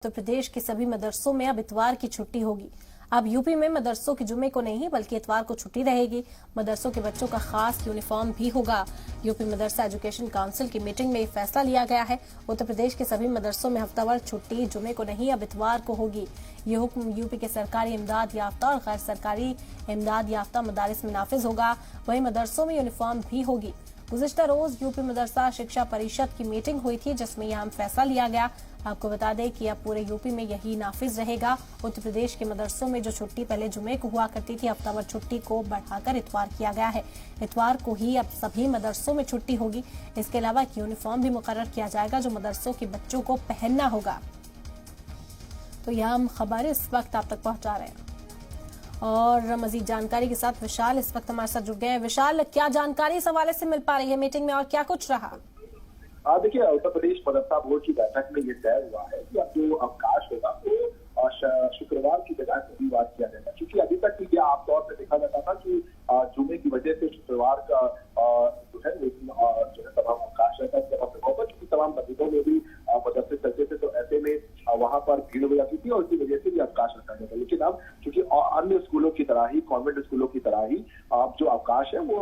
उत्तर प्रदेश के सभी मदरसों में अब इतवार की छुट्टी होगी। अब यूपी में मदरसों की जुमे को नहीं बल्कि इतवार को छुट्टी रहेगी। मदरसों के बच्चों का खास यूनिफॉर्म भी होगा। यूपी मदरसा एजुकेशन काउंसिल की मीटिंग में ये फैसला लिया गया है। उत्तर प्रदेश के सभी मदरसों में हफ्तावार छुट्टी जुमे को नहीं अब इतवार को होगी। ये हुक्म यूपी के सरकारी इमदाद याफ्ता और गैर सरकारी इमदाद याफ्ता मदारिस में नाफिज होगा। वहीं मदरसों में यूनिफॉर्म भी होगी। गुज़िश्ता रोज यूपी मदरसा शिक्षा परिषद की मीटिंग हुई थी जिसमें यह अहम फैसला लिया गया। आपको बता दें कि अब पूरे यूपी में यही नाफिज रहेगा। उत्तर प्रदेश के मदरसों में जो छुट्टी पहले जुमे को हुआ करती थी, हफ्तावार छुट्टी को बढ़ाकर इतवार किया गया है। इतवार को ही अब सभी मदरसों में छुट्टी होगी। इसके अलावा एक यूनिफॉर्म भी मुकर्रर किया जाएगा जो मदरसों के बच्चों को पहनना होगा। तो यह हम खबर इस वक्त आप तक पहुंचा रहे हैं और मजीद जानकारी के साथ विशाल इस वक्त हमारे साथ जुड़ गए हैं। विशाल, क्या जानकारी इस हवाले से मिल पा रही है मीटिंग में और क्या कुछ रहा? देखिए, उत्तर प्रदेश मदरसा बोर्ड की बैठक में ये तय हुआ है कि अब जो अवकाश होगा वो शुक्रवार की बजाय रविवार किया जाएगा, क्योंकि अभी तक ये आमतौर पर देखा जाता था कि जुमे की वजह से शुक्रवार का जो है तमाम अवकाश रहता है क्योंकि तमाम मस्जिदों में भी मदरसे चलते थे, तो ऐसे में वहां पर भीड़ हो जाती थी और इसी वजह से भी अवकाश रखा जाता है। लेकिन अब क्योंकि अन्य स्कूलों की तरह ही, कॉन्वेंट स्कूलों की तरह ही अब जो अवकाश है वो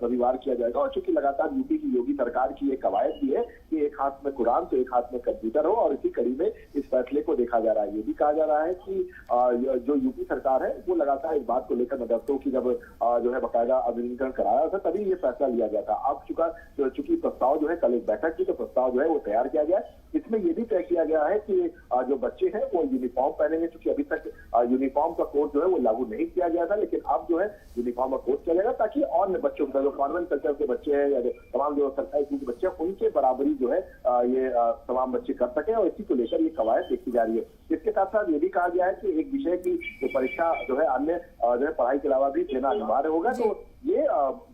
रविवार किया जाएगा। और चूंकि लगातार यूपी की योगी सरकार की एक कवायद भी है कि एक हाथ में कुरान तो एक हाथ में कंप्यूटर हो, और इसी कड़ी में इस फैसले को देखा जा रहा है। ये भी कहा जा रहा है कि जो यूपी सरकार है वो लगातार इस बात को लेकर मदरसों की जब जो है बाकायदा अभिनंदन कराया था तभी ये फैसला लिया गया था। अब चूंकि प्रस्ताव जो है कल एक बैठक की, तो प्रस्ताव जो है वो तैयार किया गया है। इसमें ये भी तय किया गया है कि जो बच्चे हैं वो यूनिफॉर्म पहनेंगे, क्योंकि अभी तक यूनिफॉर्म का कोड जो है वो लागू नहीं किया गया था, लेकिन अब जो है यूनिफॉर्म का कोड किया जाएगा ताकि और बच्चों जो कॉन्वेंट कल्चर के बच्चे हैं या तमाम जो सरकारी स्कूल के बच्चे हैं उनके बराबरी जो है ये तमाम बच्चे कर सके, और इसी को लेकर ये कवायद देखी जा रही है। इसके साथ साथ ये भी कहा गया है कि एक विषय की जो परीक्षा जो है अन्य जो है पढ़ाई के अलावा भी देना अनिवार्य होगा। तो ये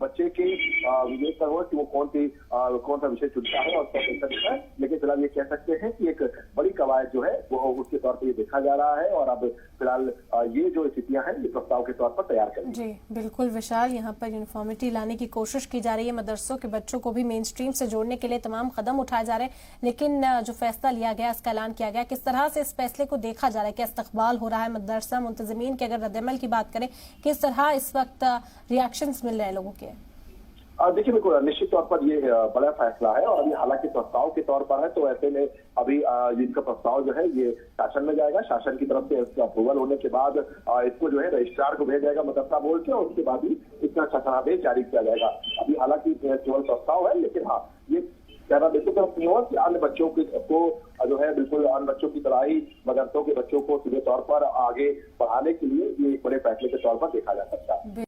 बच्चे के विवेक पर होगा कि वो कौन सा विषय चुनता है और क्या देता है। लेकिन फिलहाल ये कह सकते हैं कि एक बड़ी कवायद जो है वो उसके तौर पर ये देखा जा रहा है, और अब फिलहाल ये जो स्थितियां हैं ये प्रस्ताव के तौर पर तैयार करेंगे। जी बिल्कुल विशाल, यहाँ पर यूनिफॉर्मिटी लाने की कोशिश की जा रही है। मदरसों के बच्चों को भी मेन स्ट्रीम से जोड़ने के लिए तमाम कदम उठाए जा रहे हैं, लेकिन जो फैसला लिया गया, इसका ऐलान किया गया, किस तरह से इस फैसले को देखा जा रहा है? क्या इस्तकबाल हो रहा है मदरसा मुंतजिमीन की? अगर रद्दअमल की बात करें, किस तरह इस वक्त रिएक्शंस मिल रहे हैं लोगों के? देखिए, बिल्कुल निश्चित तौर पर ये बड़ा फैसला है और ये हालांकि प्रस्ताव के तौर पर है, तो ऐसे में अभी इनका प्रस्ताव जो है ये शासन में जाएगा। शासन की तरफ से इसका अप्रूवल होने के बाद इसको जो है रजिस्ट्रार को भेजा जाएगा मदरसा बोर्ड के, और उसके बाद ही इसका शासनादेश जारी किया जाएगा। अभी हालांकि केवल प्रस्ताव है, लेकिन हाँ ये कहना बिल्कुल नहीं होगा कि अन्य बच्चों को जो है बिल्कुल अन्य बच्चों की तरह ही मदरसों के बच्चों को सीधे तौर पर आगे पढ़ाने के लिए ये एक बड़े फैसले के तौर पर देखा जा सकता है।